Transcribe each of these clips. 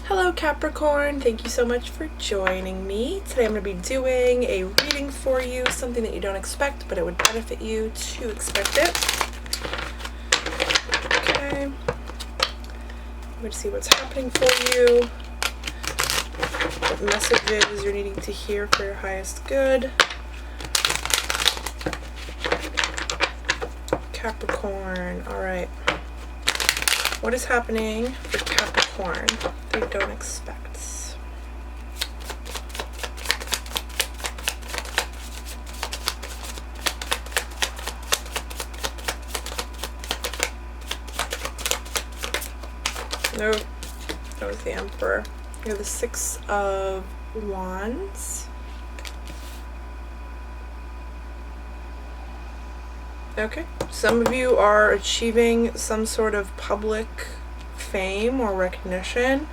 Hello Capricorn, thank you so much for joining me. Today I'm going to be doing a reading for you, something that you don't expect, but it would benefit you to expect it. Okay, I'm going to see what's happening for you, what messages you're needing to hear for your highest good. Capricorn, alright. What is happening for Capricorn that you don't expect? Nope, that was the Emperor. You have the Six of Wands. Okay, some of you are achieving some sort of public fame or recognition,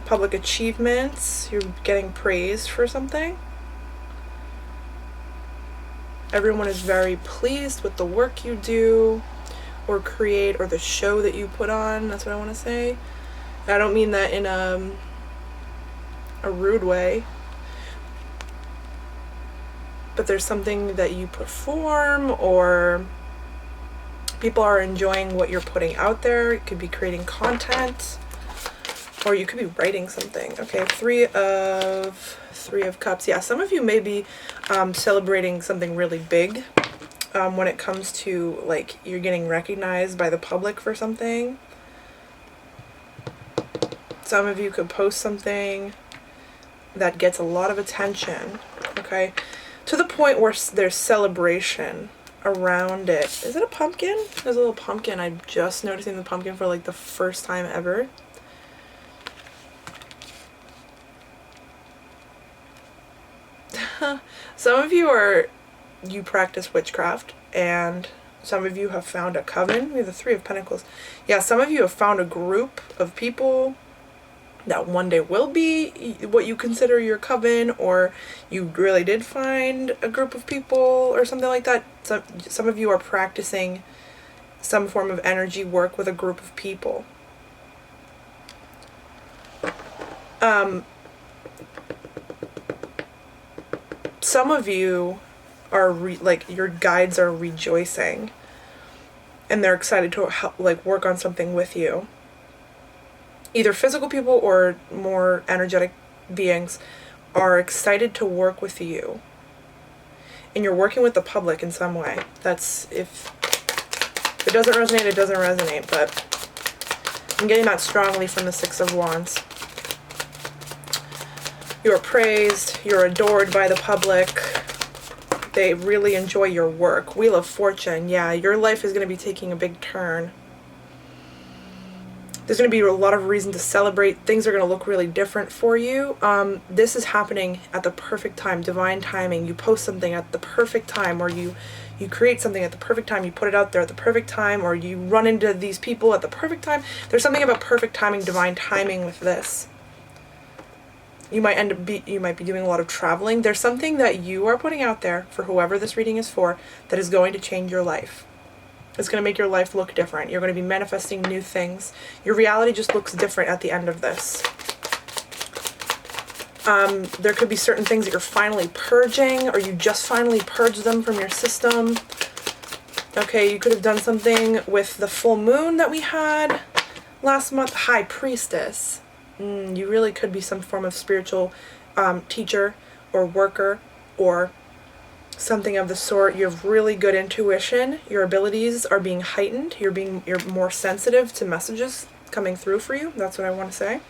public achievements. You're getting praised for something. Everyone is very pleased with the work you do or create, or the show that you put on. That's what I want to say. I don't mean that in a rude way, but there's something that you perform, or people are enjoying what you're putting out there. You could be creating content, or you could be writing something. Okay, Three of Cups. Yeah, some of you may be celebrating something really big when it comes to, like, you're getting recognized by the public for something. Some of you could post something that gets a lot of attention, okay? To the point where there's celebration around it. Is it a pumpkin? There's a little pumpkin. I'm just noticing the pumpkin for like the first time ever. Some of you practice witchcraft, and some of you have found a coven. We have the Three of Pentacles. Yeah, some of you have found a group of people that one day will be what you consider your coven, or you really did find a group of people or something like that. Some of you are practicing some form of energy work with a group of people. Some of you are like your guides are rejoicing, and they're excited to help, like, work on something with you. Either physical people or more energetic beings are excited to work with you. And you're working with the public in some way. That's, if it doesn't resonate, it doesn't resonate. But I'm getting that strongly from the Six of Wands. You are praised. You're adored by the public. They really enjoy your work. Wheel of Fortune. Yeah, your life is going to be taking a big turn. There's going to be a lot of reason to celebrate. Things are going to look really different for you. This is happening at the perfect time, divine timing. You post something at the perfect time, or you create something at the perfect time. You put it out there at the perfect time, or you run into these people at the perfect time. There's something about perfect timing, divine timing with this. You might be doing a lot of traveling. There's something that you are putting out there for whoever this reading is for that is going to change your life. It's going to make your life look different. You're going to be manifesting new things. Your reality just looks different at the end of this. There could be certain things that you're finally purging, or you just finally purged them from your system. Okay, you could have done something with the full moon that we had last month. High Priestess. You really could be some form of spiritual teacher or worker, or something of the sort. You have really good intuition. Your abilities are being heightened. You're more sensitive to messages coming through for you. That's what I want to say.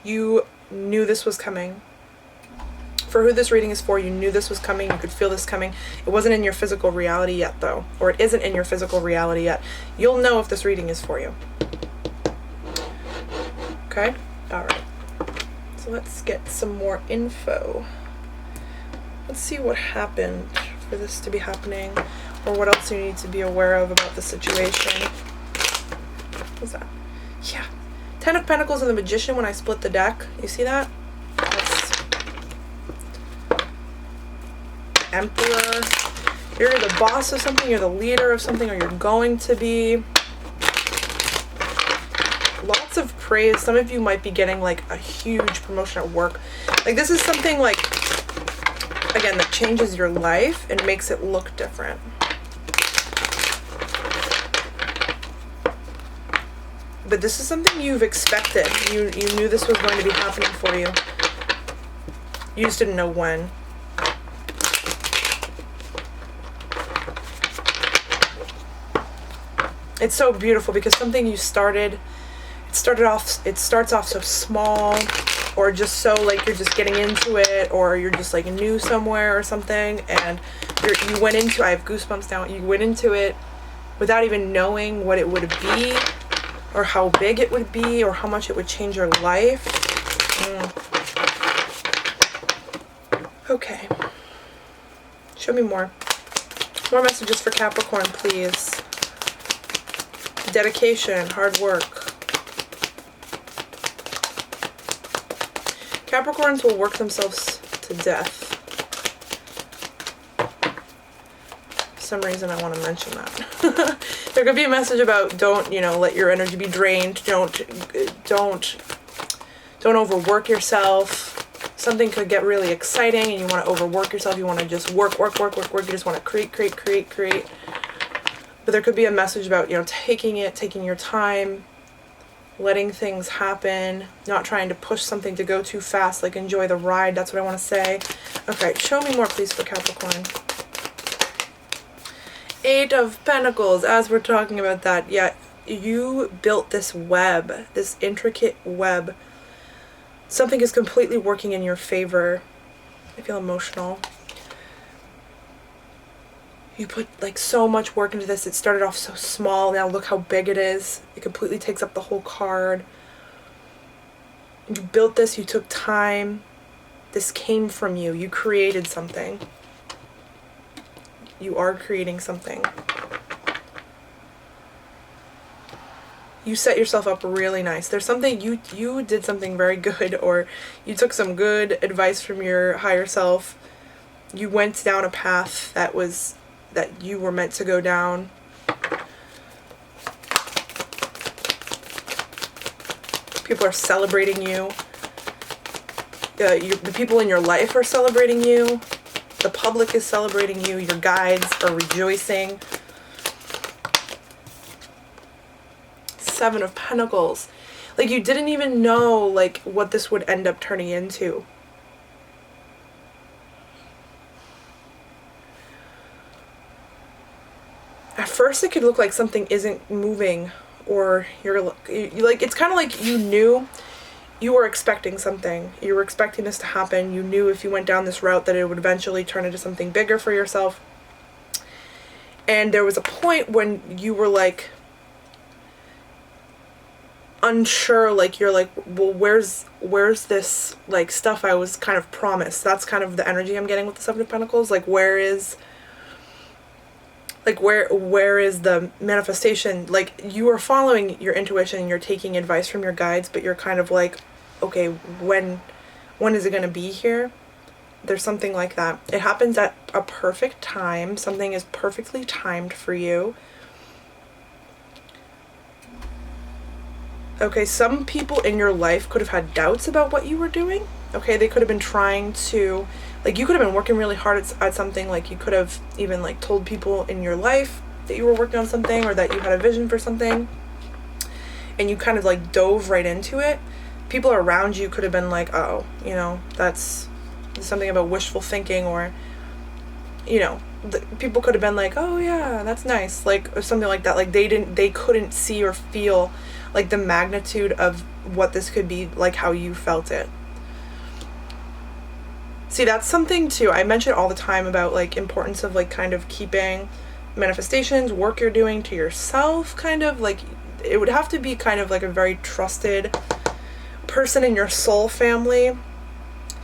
You knew this was coming. For who this reading is for, you knew this was coming. You could feel this coming. It wasn't in your physical reality yet, though. Or it isn't in your physical reality yet. You'll know if this reading is for you. Okay? Alright. So let's get some more info. Let's see what happened for this to be happening, or what else you need to be aware of about the situation. What's that? Yeah. Ten of Pentacles and the Magician when I split the deck. You see that? That's Emperor. You're the boss of something, you're the leader of something, or you're going to be. Lots of praise. Some of you might be getting like a huge promotion at work. Like this is something like, again, that changes your life and makes it look different. But this is something you've expected. You knew this was going to be happening for you. You just didn't know when. It's so beautiful because something you started, it starts off so small, or just so like you're just getting into it, or you're just like new somewhere or something, and you went into, I have goosebumps now, you went into it without even knowing what it would be, or how big it would be, or how much it would change your life. Okay. Show me more. More messages for Capricorn, please. Dedication, hard work. Capricorns will work themselves to death. For some reason I want to mention that. There could be a message about don't, let your energy be drained. Don't overwork yourself. Something could get really exciting and you want to overwork yourself. You want to just work. You just want to create. But there could be a message about, taking your time, letting things happen, not trying to push something to go too fast, like enjoy the ride. That's what I want to say. Okay, show me more, please, for Capricorn. 8 of Pentacles, as we're talking about that. Yeah, you built this web, this intricate web. Something is completely working in your favor. I feel emotional. You put like so much work into this. It started off so small. Now look how big it is. It completely takes up the whole card. You built this. You took time. This came from you. You created something. You are creating something. You set yourself up really nice. There's something, you did something very good, or you took some good advice from your higher self. You went down a path that you were meant to go down. People are celebrating you. The people in your life are celebrating you. The public is celebrating you. Your guides are rejoicing. 7 of Pentacles. Like you didn't even know like what this would end up turning into. At first it could look like something isn't moving, or you're like, it's kind of like you knew, you were expecting something. You were expecting this to happen. You knew if you went down this route that it would eventually turn into something bigger for yourself. And there was a point when you were like unsure, like you're like, well, where's this like stuff I was kind of promised? That's kind of the energy I'm getting with the 7 of Pentacles. Like where is the manifestation? Like you are following your intuition and you're taking advice from your guides, but you're kind of like, okay, when is it going to be here? There's something like that. It happens at a perfect time. Something is perfectly timed for you. Okay, some people in your life could have had doubts about what you were doing. Okay, they could have been trying to, like you could have been working really hard at something. Like you could have even like told people in your life that you were working on something, or that you had a vision for something, and you kind of like dove right into it. People around you could have been like, oh, that's something about wishful thinking, or people could have been like, oh yeah, that's nice, like, or something like that. Like they couldn't see or feel like the magnitude of what this could be, like how you felt it. See, that's something too. I mention all the time about like importance of like kind of keeping manifestations, work you're doing to yourself, kind of like it would have to be kind of like a very trusted person in your soul family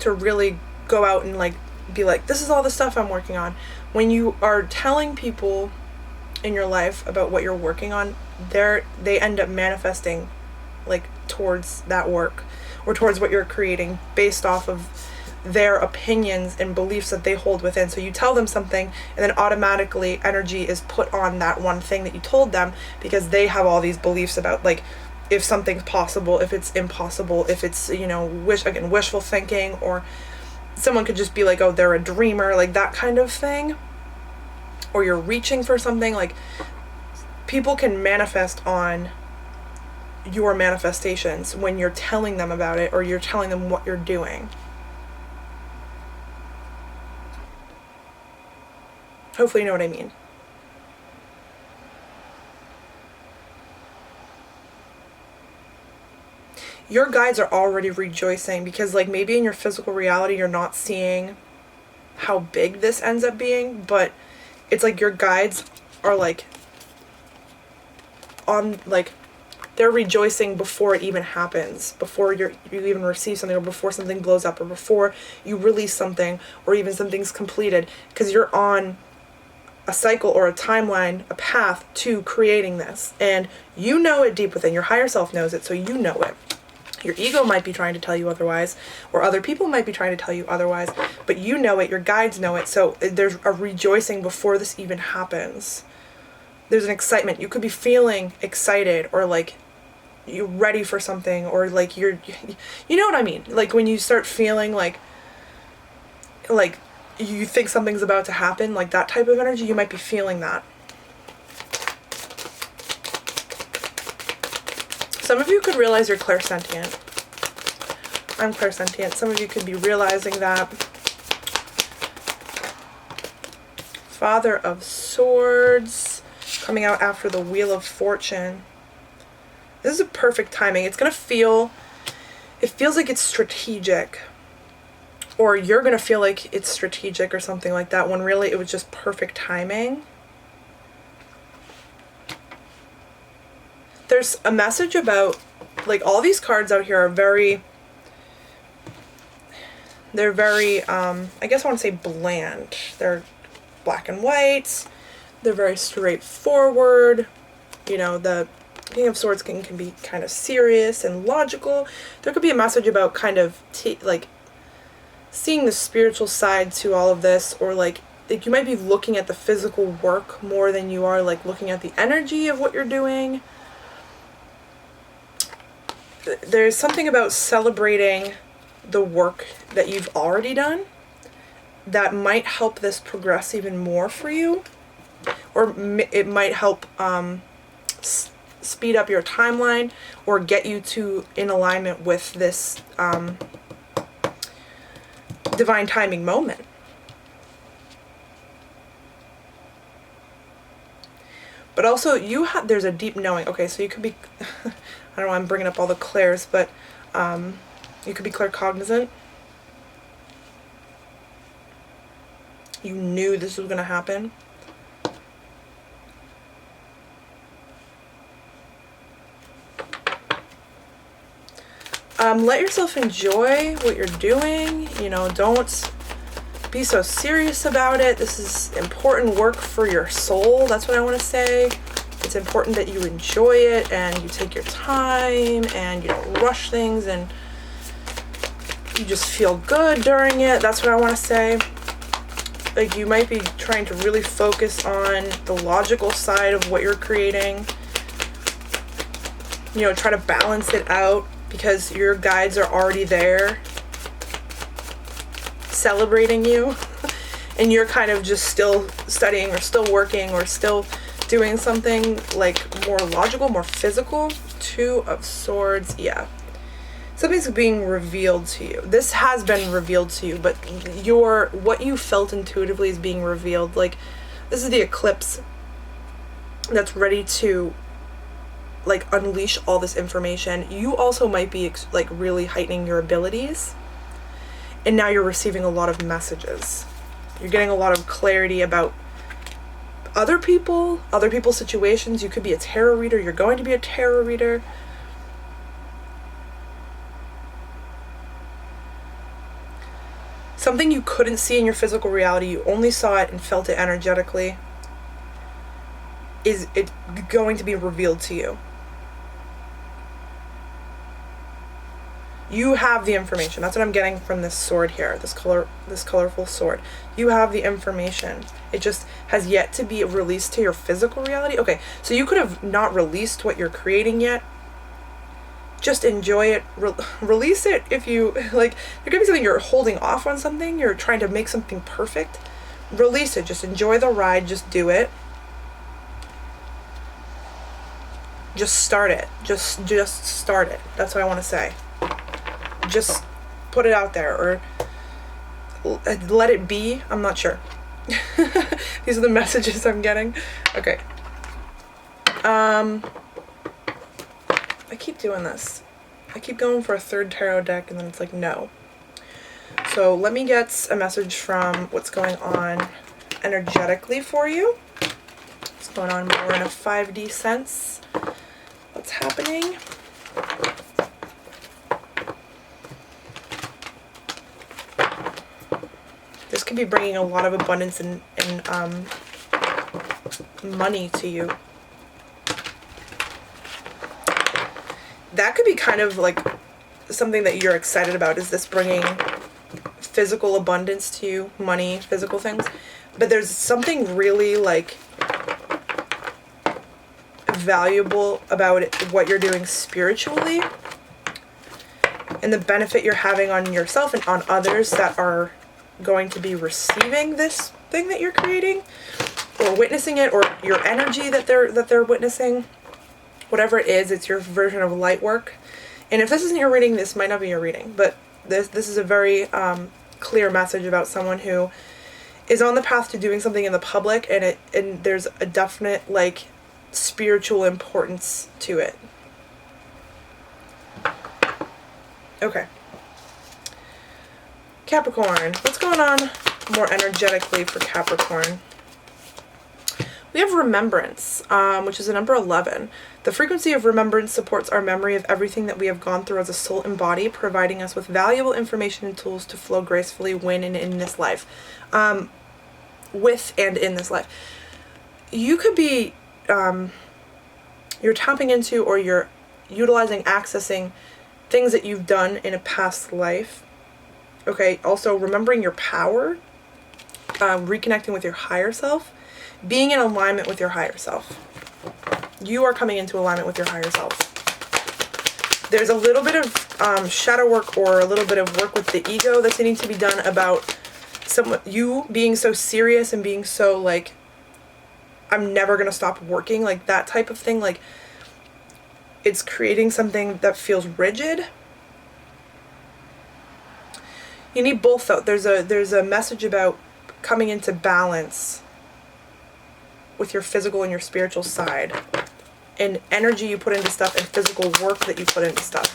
to really go out and like be like, this is all the stuff I'm working on. When you are telling people in your life about what you're working on, they end up manifesting like towards that work, or towards what you're creating, based off of their opinions and beliefs that they hold within. So you tell them something, and then automatically energy is put on that one thing that you told them, because they have all these beliefs about, like, if something's possible, if it's impossible, if it's, wishful thinking, or someone could just be like, oh, they're a dreamer, like that kind of thing, or you're reaching for something. Like, people can manifest on your manifestations when you're telling them about it, or you're telling them what you're doing. Hopefully you know what I mean. Your guides are already rejoicing, because, like, maybe in your physical reality you're not seeing how big this ends up being, but it's like your guides are like on, like, they're rejoicing before it even happens, before you even receive something, or before something blows up, or before you release something, or even something's completed, because you're on a cycle or a timeline, a path to creating this, and you know it deep within. Your higher self knows it, so you know it. Your ego might be trying to tell you otherwise, or other people might be trying to tell you otherwise, but you know it, your guides know it, so there's a rejoicing before this even happens. There's an excitement. You could be feeling excited, or like you're ready for something, or like you know what I mean? Like when you start feeling like you think something's about to happen, like that type of energy, you might be feeling that. Some of you could realize you're clairsentient. I'm clairsentient. Some of you could be realizing that. Father of Swords coming out after the Wheel of Fortune. This is a perfect timing. It's going to feel, it feels like it's strategic. Or you're going to feel like it's strategic or something like that, when really it was just perfect timing. There's a message about, like, all these cards out here are very, they're very, I guess I want to say bland. They're black and white. They're very straightforward. You know, the King of Swords can be kind of serious and logical. There could be a message about kind of, like, seeing the spiritual side to all of this, or like you might be looking at the physical work more than you are, like, looking at the energy of what you're doing. There's something about celebrating the work that you've already done that might help this progress even more for you, or it might help speed up your timeline, or get you to in alignment with this divine timing moment. But also there's a deep knowing. Okay, so you could be I don't know, I'm bringing up all the clairs, but you could be claircognizant. You knew this was going to happen. Let yourself enjoy what you're doing. You know, don't be so serious about it. This is important work for your soul. That's what I want to say. It's important that you enjoy it, and you take your time, and you don't rush things, and you just feel good during it. That's what I want to say. Like, you might be trying to really focus on the logical side of what you're creating. You know, try to balance it out, because your guides are already there celebrating you, and you're kind of just still studying, or still working, or still doing something like more logical, more physical. Two of Swords, yeah. Something's being revealed to you. This has been revealed to you, but what you felt intuitively is being revealed. Like, this is the eclipse that's ready to, like, unleash all this information. You also might be like really heightening your abilities, and now you're receiving a lot of messages. You're getting a lot of clarity about other people's situations. You could be a tarot reader. You're going to be a tarot reader. Something you couldn't see in your physical reality, you only saw it and felt it energetically, is it going to be revealed to you. You have the information. That's what I'm getting from this sword here, this colorful sword. You have the information. It just has yet to be released to your physical reality. Okay, so you could have not released what you're creating yet. Just enjoy it. Release it if you, like, there could be something you're holding off on, something. You're trying to make something perfect. Release it. Just enjoy the ride. Just do it. Just start it. Just start it. That's what I want to say. Just put it out there, or let it be. I'm not sure. These are the messages I'm getting. Okay. I keep doing this. I keep going for a third tarot deck and then it's like, no. So let me get a message from what's going on energetically for you. What's going on more in a 5D sense? What's happening? This could be bringing a lot of abundance and money to you. That could be kind of like something that you're excited about. Is this bringing physical abundance to you? Money, physical things. But there's something really like valuable about it, what you're doing spiritually, and the benefit you're having on yourself and on others that are going to be receiving this thing that you're creating, or witnessing it, or your energy that they're witnessing. Whatever it is, it's your version of light work. And if this isn't your reading, this might not be your reading. But this is a very clear message about someone who is on the path to doing something in the public, and there's a definite like spiritual importance to it. Okay. Capricorn, what's going on more energetically for Capricorn? We have remembrance, which is a number 11. The frequency of remembrance supports our memory of everything that we have gone through as a soul and body, providing us with valuable information and tools to flow gracefully when and in this life. With and in this life. You could be, you're tapping into, or you're utilizing, accessing things that you've done in a past life. Okay, also remembering your power, reconnecting with your higher self, being in alignment with your higher self. You are coming into alignment with your higher self. There's a little bit of shadow work, or a little bit of work with the ego that's needing to be done about you being so serious and being so like, I'm never going to stop working, like that type of thing. Like, it's creating something that feels rigid. You need both though. There's a message about coming into balance with your physical and your spiritual side, and energy you put into stuff, and physical work that you put into stuff.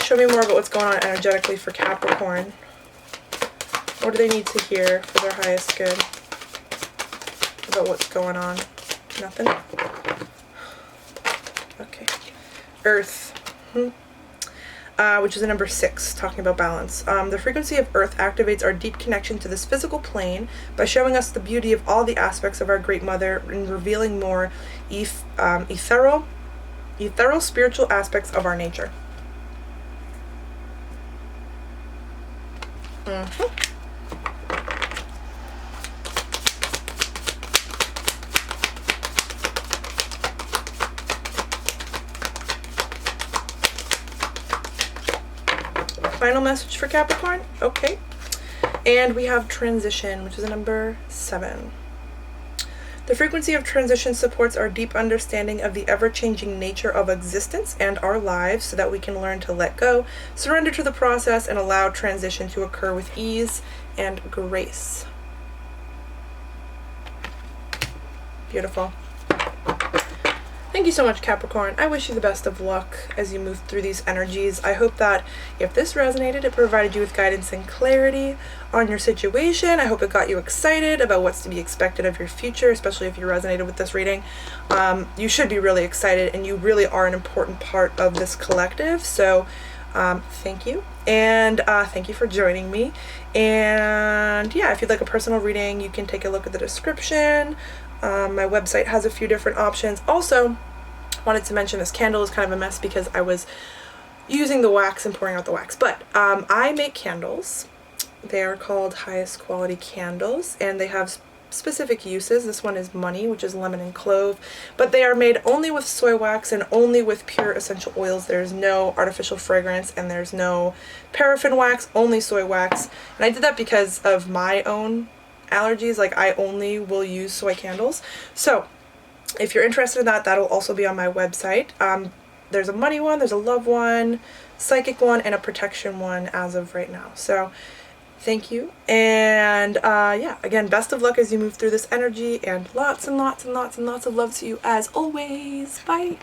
Show me more about what's going on energetically for Capricorn. What do they need to hear for their highest good about what's going on? Nothing? Okay. Earth. Which is a number 6, talking about balance. The frequency of Earth activates our deep connection to this physical plane by showing us the beauty of all the aspects of our Great Mother, and revealing more ethereal spiritual aspects of our nature. Final message for Capricorn. Okay. And we have transition, which is a number 7. The frequency of transition supports our deep understanding of the ever-changing nature of existence and our lives, so that we can learn to let go, surrender to the process, and allow transition to occur with ease and grace. Beautiful. Thank you so much, Capricorn. I wish you the best of luck as you move through these energies. I hope that if this resonated, it provided you with guidance and clarity on your situation. I hope it got you excited about what's to be expected of your future, especially if you resonated with this reading. You should be really excited, and you really are an important part of this collective. So thank you. And thank you for joining me. And yeah, if you'd like a personal reading, you can take a look at the description. My website has a few different options. Also, wanted to mention this candle is kind of a mess because I was using the wax and pouring out the wax. But I make candles. They are called highest quality candles, and they have specific uses. This one is money, which is lemon and clove, but they are made only with soy wax and only with pure essential oils. There's no artificial fragrance and there's no paraffin wax, only soy wax. And I did that because of my own allergies. Like, I only will use soy candles. So if you're interested in that, that'll also be on my website. There's a money one, there's a love one, psychic one, and a protection one as of right now. So thank you, and yeah, again, best of luck as you move through this energy, and lots and lots and lots and lots of love to you as always. Bye.